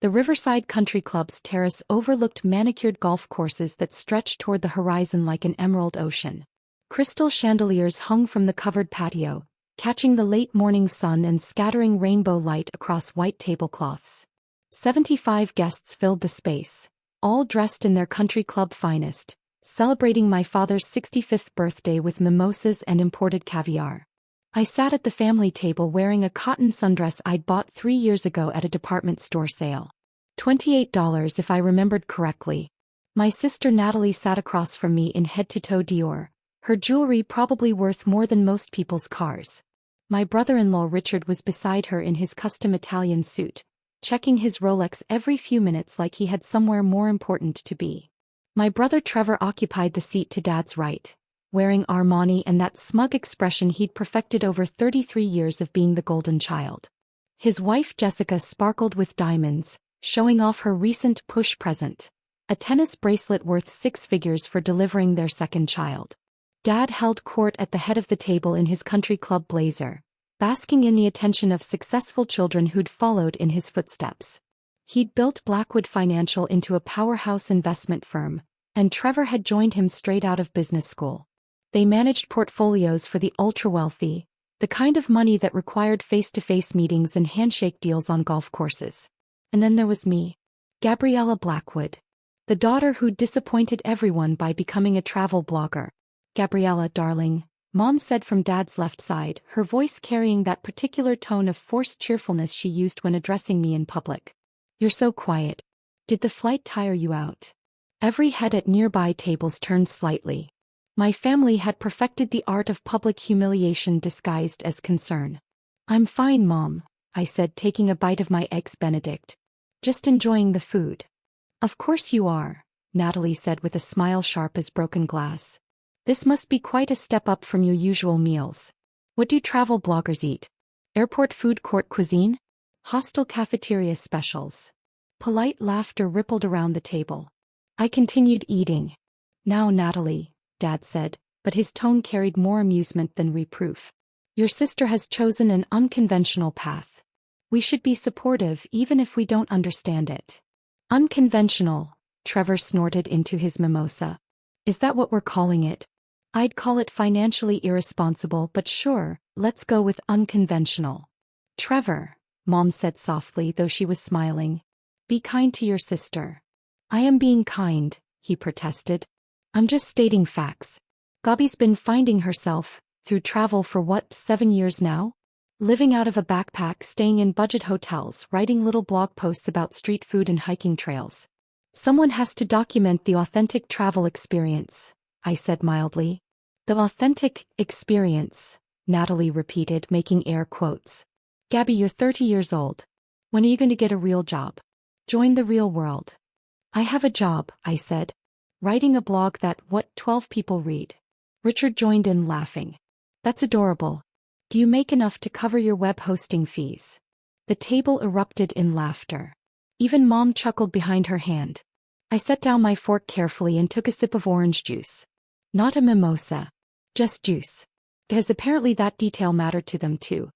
The Riverside Country Club's terrace overlooked manicured golf courses that stretched toward the horizon like an emerald ocean. Crystal chandeliers hung from the covered patio, catching the late morning sun and scattering rainbow light across white tablecloths. 75 guests filled the space, all dressed in their country club finest, celebrating my father's 65th birthday with mimosas and imported caviar. I sat at the family table wearing a cotton sundress I'd bought 3 years ago at a department store sale. $28 if I remembered correctly. My sister Natalie sat across from me in head-to-toe Dior, her jewelry probably worth more than most people's cars. My brother-in-law Richard was beside her in his custom Italian suit, checking his Rolex every few minutes like he had somewhere more important to be. My brother Trevor occupied the seat to Dad's right, wearing Armani and that smug expression he'd perfected over 33 years of being the golden child. His wife Jessica sparkled with diamonds, showing off her recent push present, a tennis bracelet worth 6 figures for delivering their second child. Dad held court at the head of the table in his country club blazer, basking in the attention of successful children who'd followed in his footsteps. He'd built Blackwood Financial into a powerhouse investment firm, and Trevor had joined him straight out of business school. They managed portfolios for the ultra-wealthy, the kind of money that required face-to-face meetings and handshake deals on golf courses. And then there was me, Gabriella Blackwood, the daughter who'd disappointed everyone by becoming a travel blogger. "Gabriella, darling," Mom said from Dad's left side, her voice carrying that particular tone of forced cheerfulness she used when addressing me in public. "You're so quiet. Did the flight tire you out?" Every head at nearby tables turned slightly. My family had perfected the art of public humiliation disguised as concern. "I'm fine, Mom," I said, taking a bite of my eggs Benedict. "Just enjoying the food." "Of course you are," Natalie said with a smile sharp as broken glass. "This must be quite a step up from your usual meals. What do travel bloggers eat? Airport food court cuisine? Hostel cafeteria specials?" Polite laughter rippled around the table. I continued eating. "Now, Natalie," Dad said, but his tone carried more amusement than reproof. "Your sister has chosen an unconventional path. We should be supportive even if we don't understand it." "Unconventional," Trevor snorted into his mimosa. "Is that what we're calling it? I'd call it financially irresponsible, but sure, let's go with unconventional." "Trevor," Mom said softly, though she was smiling, "be kind to your sister." "I am being kind," he protested. "I'm just stating facts. Gabi's been finding herself, through travel for what, 7 years now? Living out of a backpack, staying in budget hotels, writing little blog posts about street food and hiking trails. Someone has to document the authentic travel experience," I said mildly. "The authentic experience," Natalie repeated, making air quotes. "Gabi, you're 30 years old. When are you going to get a real job? Join the real world." "I have a job," I said. "Writing a blog that, 12 people read." Richard joined in, laughing. "That's adorable. Do you make enough to cover your web hosting fees?" The table erupted in laughter. Even Mom chuckled behind her hand. I set down my fork carefully and took a sip of orange juice. Not a mimosa. Just juice. Because apparently that detail mattered to them too.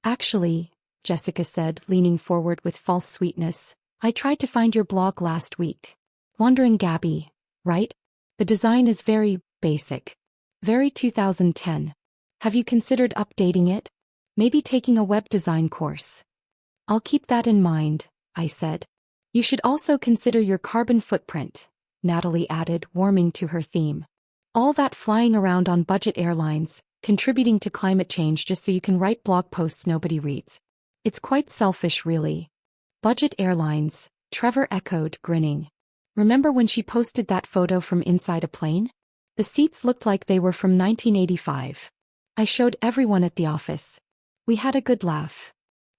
"Actually," Jessica said, leaning forward with false sweetness, "I tried to find your blog last week. Wandering Gabi, right? The design is very basic. Very 2010. Have you considered updating it? Maybe taking a web design course?" "I'll keep that in mind," I said. "You should also consider your carbon footprint," Natalie added, warming to her theme. "All that flying around on budget airlines, contributing to climate change just so you can write blog posts nobody reads. It's quite selfish, really." "Budget airlines," Trevor echoed, grinning. "Remember when she posted that photo from inside a plane? The seats looked like they were from 1985. I showed everyone at the office. We had a good laugh."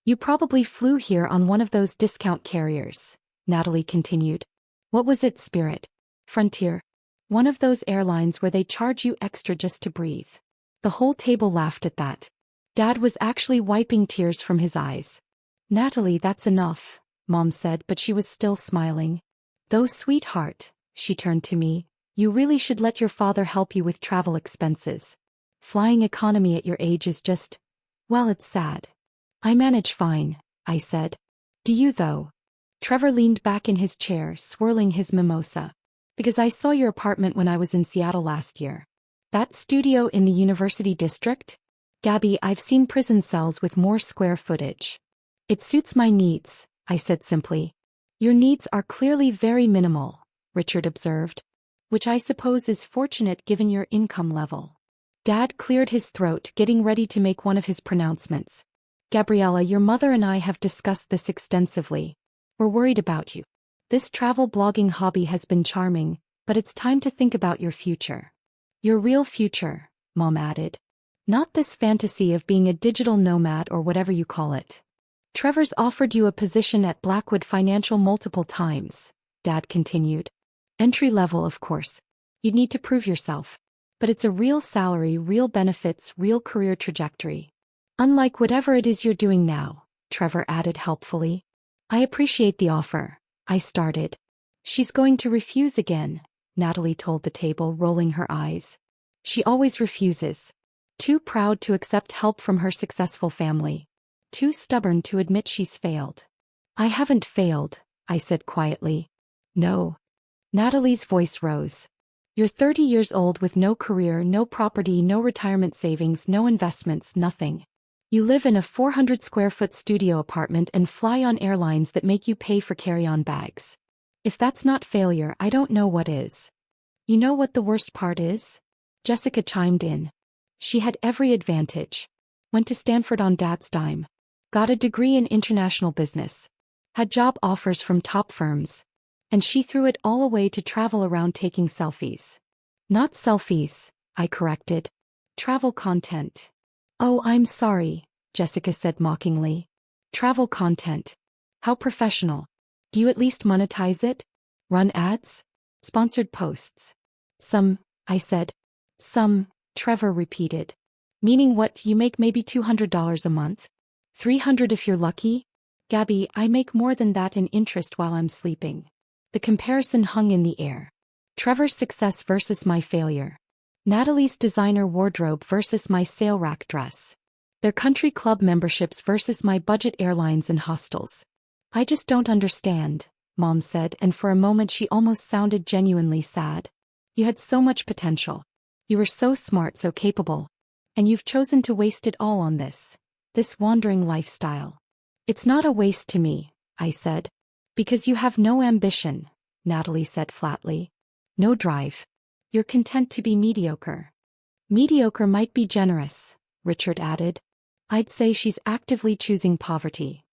"You probably flew here on one of those discount carriers," Natalie continued. "What was it, Spirit? Frontier? One of those airlines where they charge you extra just to breathe." The whole table laughed at that. Dad was actually wiping tears from his eyes. "Natalie, that's enough," Mom said, but she was still smiling. "Though, sweetheart," she turned to me, "you really should let your father help you with travel expenses. Flying economy at your age is just, well, it's sad." "I manage fine," I said. "Do you though?" Trevor leaned back in his chair, swirling his mimosa. Because I saw your apartment when I was in Seattle last year. That studio in the University District? Gabby, I've seen prison cells with more square footage. It suits my needs, I said simply. Your needs are clearly very minimal, Richard observed. Which I suppose is fortunate given your income level. Dad cleared his throat, getting ready to make one of his pronouncements. Gabriella, your mother and I have discussed this extensively. We're worried about you. This travel blogging hobby has been charming, but it's time to think about your future. Your real future, Mom added. Not this fantasy of being a digital nomad or whatever you call it. Trevor's offered you a position at Blackwood Financial multiple times, Dad continued. Entry level, of course. You'd need to prove yourself. But it's a real salary, real benefits, real career trajectory. Unlike whatever it is you're doing now, Trevor added helpfully. I appreciate the offer. I started. She's going to refuse again, Natalie told the table, rolling her eyes. She always refuses. Too proud to accept help from her successful family. Too stubborn to admit she's failed. I haven't failed, I said quietly. No. Natalie's voice rose. You're 30 years old with no career, no property, no retirement savings, no investments, nothing. You live in a 400-square-foot studio apartment and fly on airlines that make you pay for carry-on bags. If that's not failure, I don't know what is. You know what the worst part is? Jessica chimed in. She had every advantage. Went to Stanford on Dad's dime. Got a degree in international business. Had job offers from top firms. And she threw it all away to travel around taking selfies. Not selfies, I corrected. Travel content. Oh, I'm sorry, Jessica said mockingly. Travel content. How professional. Do you at least monetize it? Run ads? Sponsored posts? Some, I said. Some, Trevor repeated. Meaning what, you make maybe $200 a month? $300 if you're lucky? Gabby, I make more than that in interest while I'm sleeping. The comparison hung in the air. Trevor's success versus my failure. Natalie's designer wardrobe versus my sale rack dress. Their country club memberships versus my budget airlines and hostels. I just don't understand, Mom said, and for a moment she almost sounded genuinely sad. You had so much potential. You were so smart, so capable. And you've chosen to waste it all on this wandering lifestyle. It's not a waste to me, I said. Because you have no ambition, Natalie said flatly. No drive. You're content to be mediocre. Mediocre might be generous, Richard added. I'd say she's actively choosing poverty.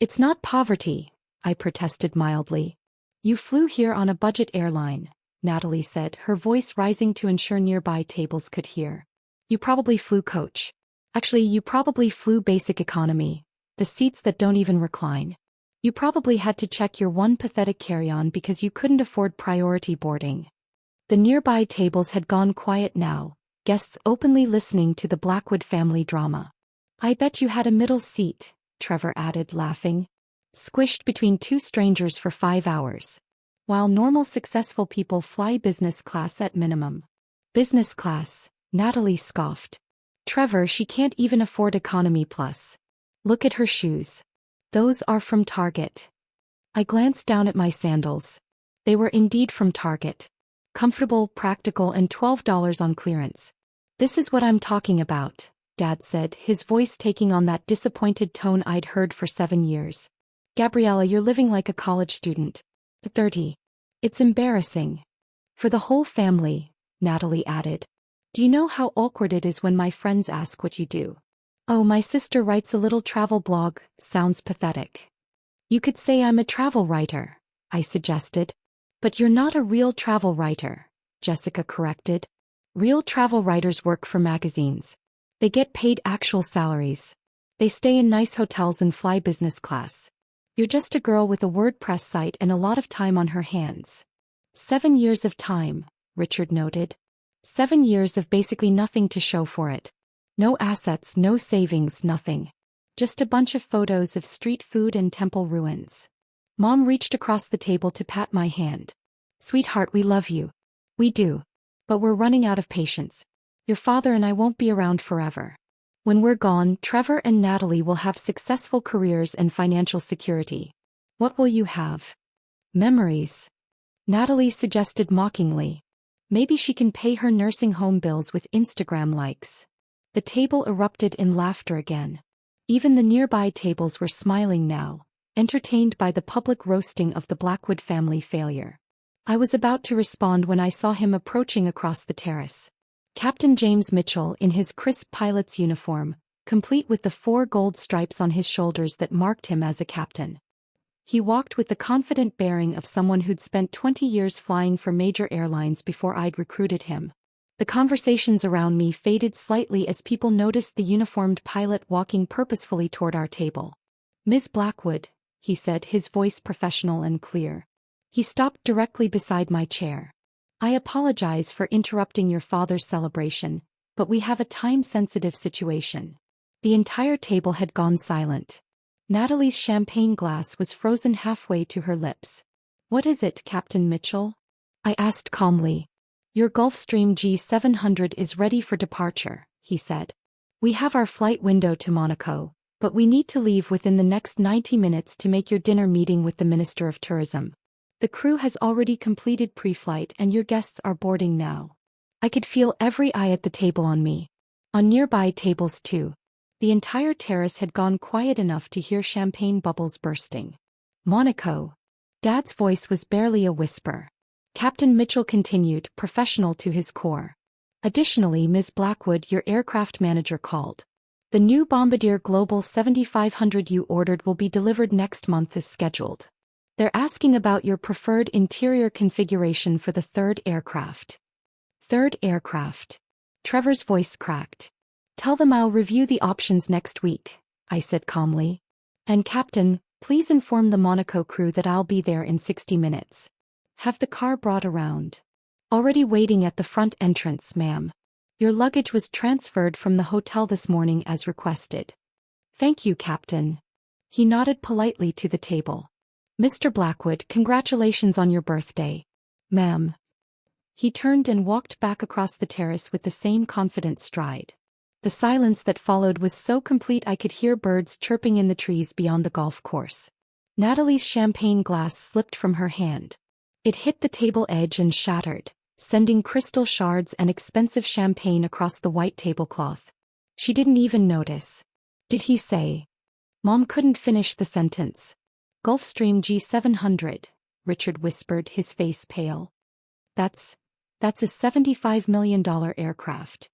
It's not poverty, I protested mildly. You flew here on a budget airline, Natalie said, her voice rising to ensure nearby tables could hear. You probably flew coach. Actually, you probably flew basic economy, the seats that don't even recline. You probably had to check your one pathetic carry-on because you couldn't afford priority boarding. The nearby tables had gone quiet now, guests openly listening to the Blackwood family drama. I bet you had a middle seat, Trevor added, laughing. Squished between two strangers for 5 hours. While normal successful people fly business class at minimum. Business class, Natalie scoffed. Trevor, she can't even afford economy plus. Look at her shoes. Those are from Target. I glanced down at my sandals. They were indeed from Target. Comfortable, practical, and $12 on clearance. This is what I'm talking about, Dad said, his voice taking on that disappointed tone I'd heard for 7 years. Gabriella, you're living like a college student. 30. It's embarrassing. For the whole family, Natalie added. Do you know how awkward it is when my friends ask what you do? Oh, my sister writes a little travel blog. Sounds pathetic. You could say I'm a travel writer, I suggested. But you're not a real travel writer, Jessica corrected. Real travel writers work for magazines. They get paid actual salaries. They stay in nice hotels and fly business class. You're just a girl with a WordPress site and a lot of time on her hands. 7 years of time, Richard noted. 7 years of basically nothing to show for it. No assets, no savings, nothing. Just a bunch of photos of street food and temple ruins. Mom reached across the table to pat my hand. Sweetheart, we love you. We do. But we're running out of patience. Your father and I won't be around forever. When we're gone, Trevor and Natalie will have successful careers and financial security. What will you have? Memories. Natalie suggested mockingly. Maybe she can pay her nursing home bills with Instagram likes. The table erupted in laughter again. Even the nearby tables were smiling now, entertained by the public roasting of the Blackwood family failure. I was about to respond when I saw him approaching across the terrace. Captain James Mitchell in his crisp pilot's uniform, complete with the 4 gold stripes on his shoulders that marked him as a captain. He walked with the confident bearing of someone who'd spent 20 years flying for major airlines before I'd recruited him. The conversations around me faded slightly as people noticed the uniformed pilot walking purposefully toward our table. "Ms. Blackwood," he said, his voice professional and clear. He stopped directly beside my chair. "I apologize for interrupting your father's celebration, but we have a time-sensitive situation." The entire table had gone silent. Natalie's champagne glass was frozen halfway to her lips. "What is it, Captain Mitchell?" I asked calmly. "Your Gulfstream G700 is ready for departure," he said. "We have our flight window to Monaco, but we need to leave within the next 90 minutes to make your dinner meeting with the Minister of Tourism. The crew has already completed pre-flight and your guests are boarding now." I could feel every eye at the table on me. On nearby tables too. The entire terrace had gone quiet enough to hear champagne bubbles bursting. "Monaco." Dad's voice was barely a whisper. Captain Mitchell continued, professional to his core. "Additionally, Ms. Blackwood, your aircraft manager called. The new Bombardier Global 7500 you ordered will be delivered next month as scheduled. They're asking about your preferred interior configuration for the 3rd aircraft." "3rd aircraft." Trevor's voice cracked. "Tell them I'll review the options next week," I said calmly. "And Captain, please inform the Monaco crew that I'll be there in 60 minutes. Have the car brought around." "Already waiting at the front entrance, ma'am. Your luggage was transferred from the hotel this morning as requested." "Thank you, Captain." He nodded politely to the table. "Mr. Blackwood, congratulations on your birthday." "Ma'am." He turned and walked back across the terrace with the same confident stride. The silence that followed was so complete I could hear birds chirping in the trees beyond the golf course. Natalie's champagne glass slipped from her hand. It hit the table edge and shattered, sending crystal shards and expensive champagne across the white tablecloth. She didn't even notice. "Did he say?" Mom couldn't finish the sentence. "Gulfstream G700, Richard whispered, his face pale. That's a $75 million aircraft.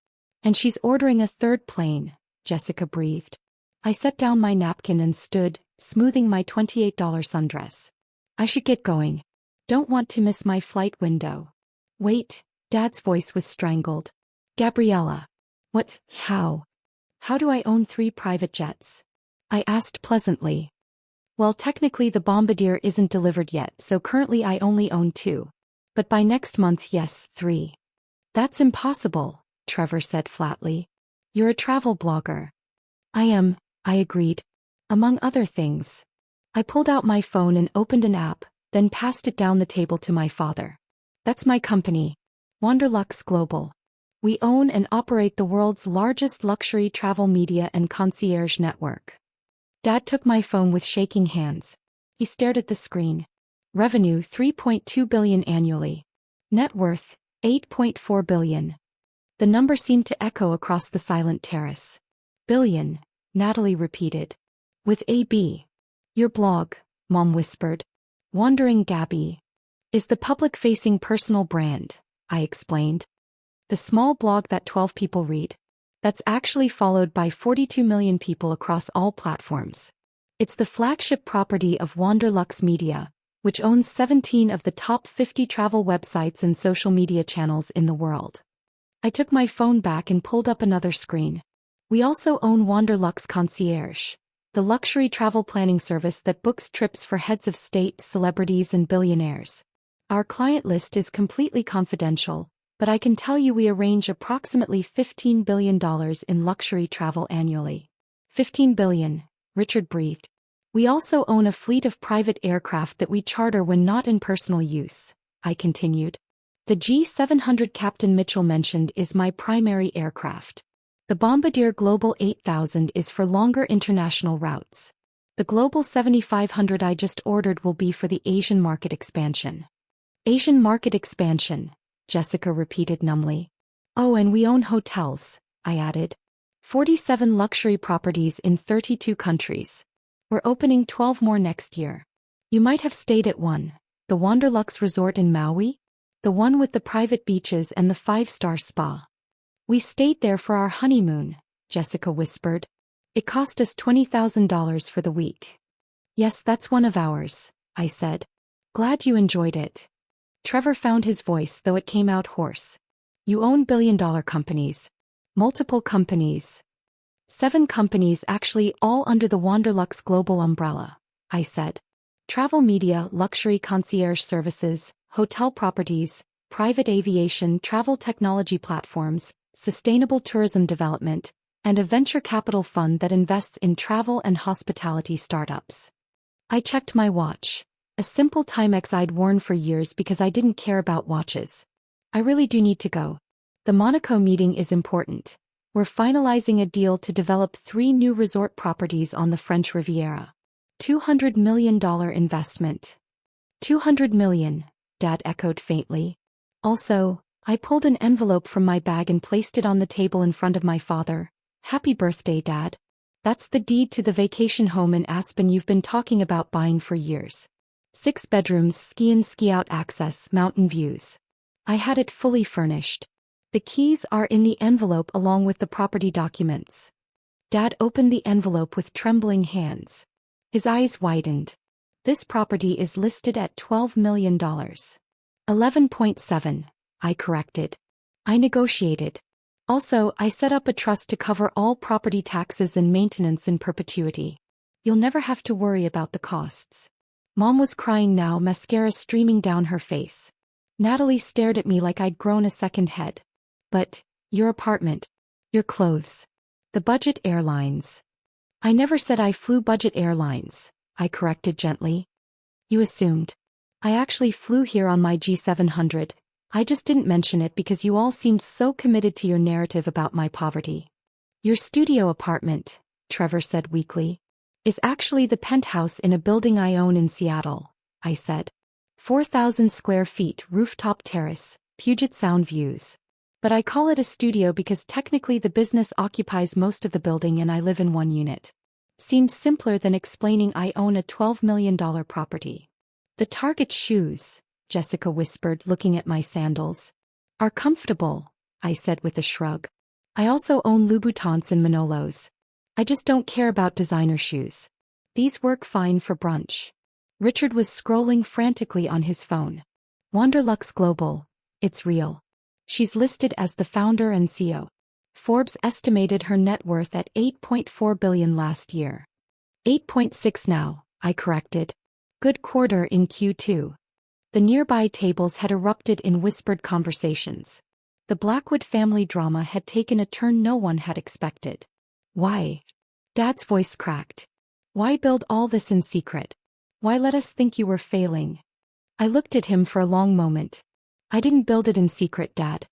And she's ordering a 3rd plane," Jessica breathed. I set down my napkin and stood, smoothing my $28 sundress. "I should get going. Don't want to miss my flight window." "Wait," Dad's voice was strangled. "Gabriella. What, how do I own 3 private jets?" I asked pleasantly. "Well, technically the Bombardier isn't delivered yet, so currently I only own 2. But by next month, yes, 3. "That's impossible," Trevor said flatly. "You're a travel blogger." "I am," I agreed. "Among other things." I pulled out my phone and opened an app, then passed it down the table to my father. "That's my company. Wanderlux Global. We own and operate the world's largest luxury travel media and concierge network." Dad took my phone with shaking hands. He stared at the screen. "Revenue $3.2 billion annually. Net worth $8.4 billion. The number seemed to echo across the silent terrace. "Billion," Natalie repeated. "With a B." "Your blog," Mom whispered. "Wandering Gabby. Is the public-facing personal brand," I explained. "The small blog that 12 people read. That's actually followed by 42 million people across all platforms. It's the flagship property of Wanderlux Media, which owns 17 of the top 50 travel websites and social media channels in the world." I took my phone back and pulled up another screen. "We also own Wanderlux Concierge, the luxury travel planning service that books trips for heads of state, celebrities and billionaires. Our client list is completely confidential, but I can tell you we arrange approximately $15 billion in luxury travel annually." $15 billion, Richard breathed. "We also own a fleet of private aircraft that we charter when not in personal use," I continued. "The G700 Captain Mitchell mentioned is my primary aircraft. The Bombardier Global 8000 is for longer international routes. The Global 7500 I just ordered will be for the Asian market expansion. Asian market expansion, Jessica repeated numbly. Oh, and we own hotels, I added. 47 luxury properties in 32 countries. We're opening 12 more next year. You might have stayed at one, the Wanderlux Resort in Maui? The one with the private beaches and the 5-star spa. We stayed there for our honeymoon, Jessica whispered. It cost us $20,000 for the week. Yes, that's one of ours, I said. Glad you enjoyed it. Trevor found his voice, though it came out hoarse. You own billion-dollar companies. Multiple companies. 7 companies actually, all under the Wanderlux Global umbrella, I said. Travel media, luxury concierge services, hotel properties, private aviation, travel technology platforms, sustainable tourism development, and a venture capital fund that invests in travel and hospitality startups. I checked my watch. A simple Timex I'd worn for years because I didn't care about watches. I really do need to go. The Monaco meeting is important. We're finalizing a deal to develop 3 new resort properties on the French Riviera. $200 million investment. 200 million, Dad echoed faintly. Also, I pulled an envelope from my bag and placed it on the table in front of my father. Happy birthday, Dad. That's the deed to the vacation home in Aspen you've been talking about buying for years. 6 bedrooms, ski-in ski-out access, mountain views. I had it fully furnished. The keys are in the envelope along with the property documents. Dad opened the envelope with trembling hands. His eyes widened. This property is listed at $12 million. 11.7, I corrected. I negotiated. Also, I set up a trust to cover all property taxes and maintenance in perpetuity. You'll never have to worry about the costs. Mom was crying now, mascara streaming down her face. Natalie stared at me like I'd grown a second head. But, your apartment. Your clothes. The budget airlines. I never said I flew budget airlines, I corrected gently. You assumed. I actually flew here on my G700. I just didn't mention it because you all seemed so committed to your narrative about my poverty. Your studio apartment, Trevor said weakly, is actually the penthouse in a building I own in Seattle, I said. 4,000 square feet, rooftop terrace, Puget Sound views. But I call it a studio because technically the business occupies most of the building and I live in one unit. Seemed simpler than explaining I own a $12 million property. The Target shoes, Jessica whispered, looking at my sandals, are comfortable, I said with a shrug. I also own Louboutins and Manolos. I just don't care about designer shoes. These work fine for brunch. Richard was scrolling frantically on his phone. Wanderlux Global, it's real. She's listed as the founder and CEO. Forbes estimated her net worth at $8.4 billion last year. 8.6 now, I corrected. Good quarter in Q2. The nearby tables had erupted in whispered conversations. The Blackwood family drama had taken a turn no one had expected. Why? Dad's voice cracked. Why build all this in secret? Why let us think you were failing? I looked at him for a long moment. I didn't build it in secret, Dad.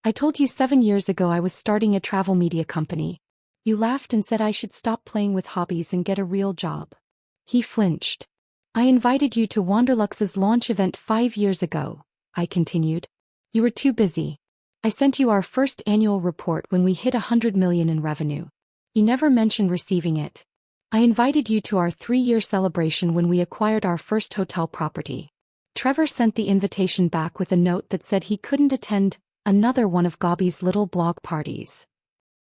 I told you 7 years ago I was starting a travel media company. You laughed and said I should stop playing with hobbies and get a real job. He flinched. I invited you to Wanderlux's launch event 5 years ago, I continued. You were too busy. I sent you our first annual report when we hit 100 million in revenue. You never mentioned receiving it. I invited you to our 3-year celebration when we acquired our first hotel property. Trevor sent the invitation back with a note that said he couldn't attend another one of Gobby's little blog parties.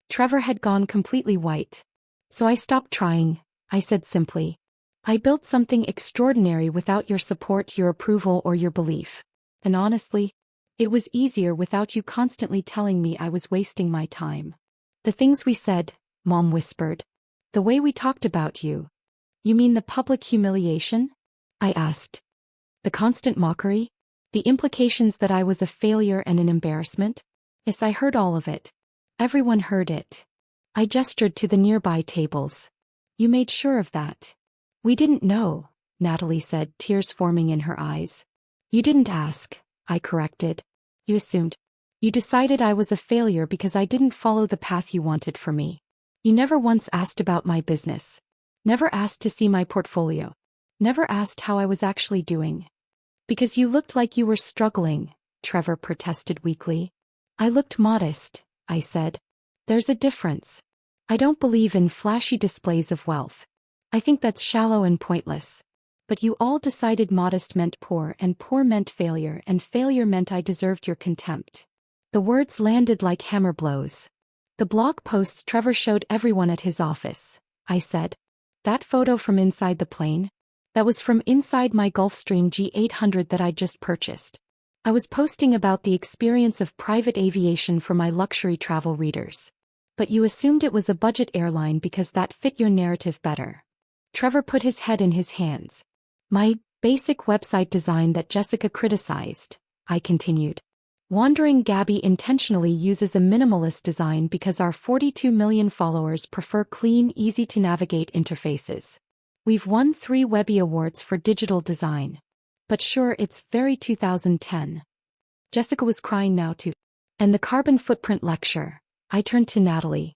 Trevor had gone completely white. So I stopped trying, I said simply. I built something extraordinary without your support, your approval, or your belief. And honestly, it was easier without you constantly telling me I was wasting my time. The things we said, Mom whispered. The way we talked about you. You mean the public humiliation? I asked. The constant mockery? The implications that I was a failure and an embarrassment? Yes, I heard all of it. Everyone heard it. I gestured to the nearby tables. You made sure of that. We didn't know, Natalie said, tears forming in her eyes. You didn't ask, I corrected. You assumed. You decided I was a failure because I didn't follow the path you wanted for me. You never once asked about my business. Never asked to see my portfolio. Never asked how I was actually doing. Because you looked like you were struggling, Trevor protested weakly. I looked modest, I said. There's a difference. I don't believe in flashy displays of wealth. I think that's shallow and pointless. But you all decided modest meant poor and poor meant failure and failure meant I deserved your contempt. The words landed like hammer blows. The blog posts Trevor showed everyone at his office, I said. That photo from inside the plane? That was from inside my Gulfstream G800 that I'd just purchased. I was posting about the experience of private aviation for my luxury travel readers. But you assumed it was a budget airline because that fit your narrative better. Trevor put his head in his hands. My basic website design that Jessica criticized, I continued. Wandering Gabby intentionally uses a minimalist design because our 42 million followers prefer clean, easy-to-navigate interfaces. We've won 3 Webby Awards for digital design. But sure, it's very 2010. Jessica was crying now too. And the carbon footprint lecture. I turned to Natalie.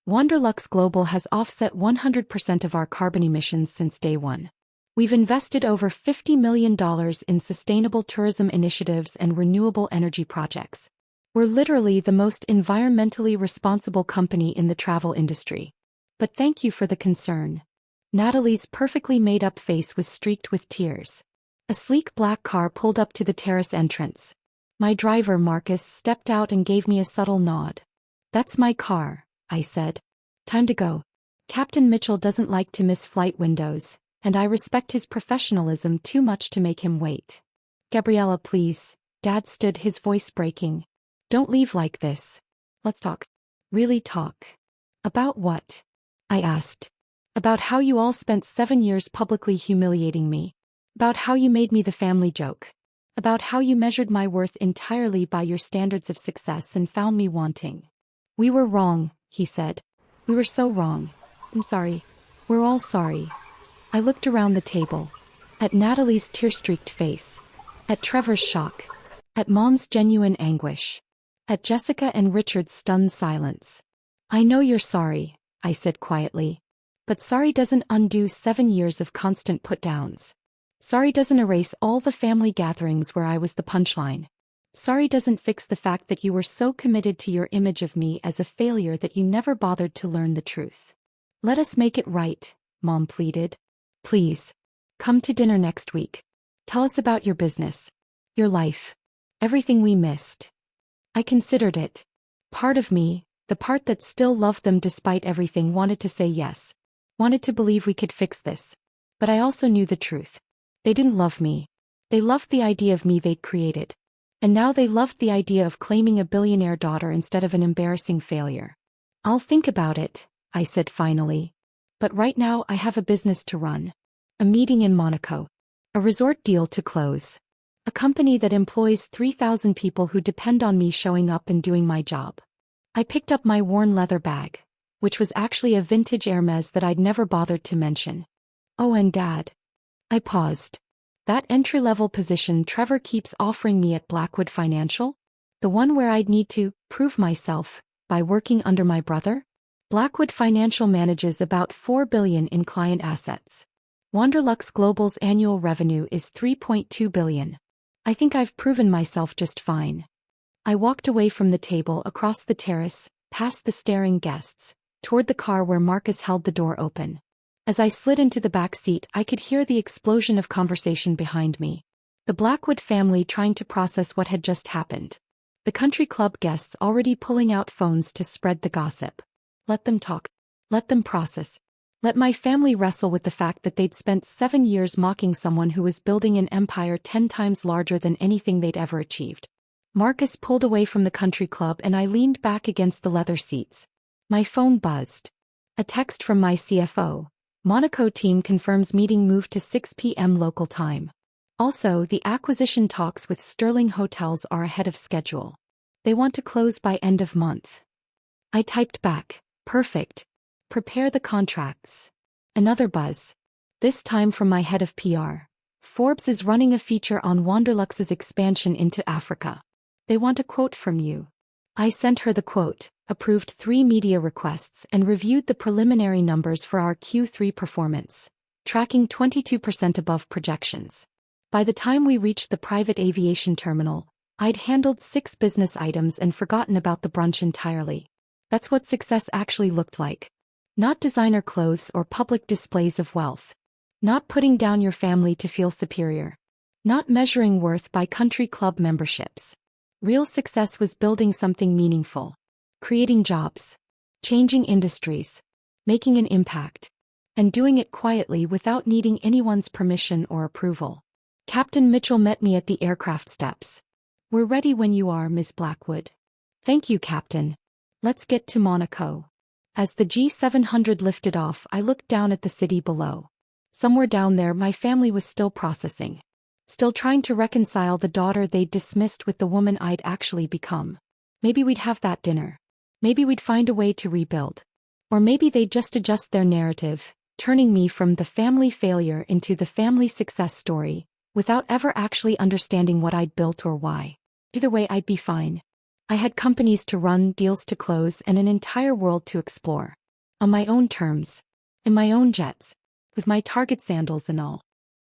Wanderlux Global has offset 100% of our carbon emissions since day one. We've invested over $50 million in sustainable tourism initiatives and renewable energy projects. We're literally the most environmentally responsible company in the travel industry. But thank you for the concern. Natalie's perfectly made-up face was streaked with tears. A sleek black car pulled up to the terrace entrance. My driver, Marcus, stepped out and gave me a subtle nod. That's my car, I said. Time to go. Captain Mitchell doesn't like to miss flight windows, and I respect his professionalism too much to make him wait. Gabriella, please. Dad stood, his voice breaking. Don't leave like this. Let's talk. Really talk. About what? I asked. About how you all spent 7 years publicly humiliating me. About how you made me the family joke. About how you measured my worth entirely by your standards of success and found me wanting. We were wrong, he said. We were so wrong. I'm sorry. We're all sorry. I looked around the table. At Natalie's tear-streaked face. At Trevor's shock. At Mom's genuine anguish. At Jessica and Richard's stunned silence. I know you're sorry, I said quietly. But sorry doesn't undo 7 years of constant put-downs. Sorry doesn't erase all the family gatherings where I was the punchline. Sorry doesn't fix the fact that you were so committed to your image of me as a failure that you never bothered to learn the truth. Let us make it right, Mom pleaded. Please. Come to dinner next week. Tell us about your business. Your life. Everything we missed. I considered it. Part of me, the part that still loved them despite everything, wanted to say yes. Wanted to believe we could fix this. But I also knew the truth. They didn't love me. They loved the idea of me they'd created. And now they loved the idea of claiming a billionaire daughter instead of an embarrassing failure. I'll think about it, I said finally. But right now I have a business to run. A meeting in Monaco. A resort deal to close. A company that employs 3,000 people who depend on me showing up and doing my job. I picked up my worn leather bag, which was actually a vintage Hermes that I'd never bothered to mention. Oh, and Dad. I paused. That entry-level position Trevor keeps offering me at Blackwood Financial? The one where I'd need to prove myself by working under my brother? Blackwood Financial manages about $4 billion in client assets. Wanderlux Global's annual revenue is $3.2 billion. I think I've proven myself just fine. I walked away from the table, across the terrace, past the staring guests, toward the car where Marcus held the door open. As I slid into the back seat, I could hear the explosion of conversation behind me. The Blackwood family trying to process what had just happened. The country club guests already pulling out phones to spread the gossip. Let them talk. Let them process. Let my family wrestle with the fact that they'd spent 7 years mocking someone who was building an empire 10 times larger than anything they'd ever achieved. Marcus pulled away from the country club and I leaned back against the leather seats. My phone buzzed. A text from my CFO. Monaco team confirms meeting moved to 6 p.m. local time. Also, the acquisition talks with Sterling Hotels are ahead of schedule. They want to close by end of month. I typed back, perfect. Prepare the contracts. Another buzz. This time from my head of PR. Forbes is running a feature on Wanderlux's expansion into Africa. They want a quote from you. I sent her the quote, approved 3 media requests and reviewed the preliminary numbers for our Q3 performance, tracking 22% above projections. By the time we reached the private aviation terminal, I'd handled 6 business items and forgotten about the brunch entirely. That's what success actually looked like. Not designer clothes or public displays of wealth. Not putting down your family to feel superior. Not measuring worth by country club memberships. Real success was building something meaningful. Creating jobs. Changing industries. Making an impact. And doing it quietly without needing anyone's permission or approval. Captain Mitchell met me at the aircraft steps. "We're ready when you are, Miss Blackwood." "Thank you, Captain. Let's get to Monaco." As the G700 lifted off, I looked down at the city below. Somewhere down there, my family was still processing. Still trying to reconcile the daughter they'd dismissed with the woman I'd actually become. Maybe we'd have that dinner. Maybe we'd find a way to rebuild. Or maybe they'd just adjust their narrative, turning me from the family failure into the family success story, without ever actually understanding what I'd built or why. Either way, I'd be fine. I had companies to run, deals to close, and an entire world to explore. On my own terms. In my own jets. With my Target sandals and all.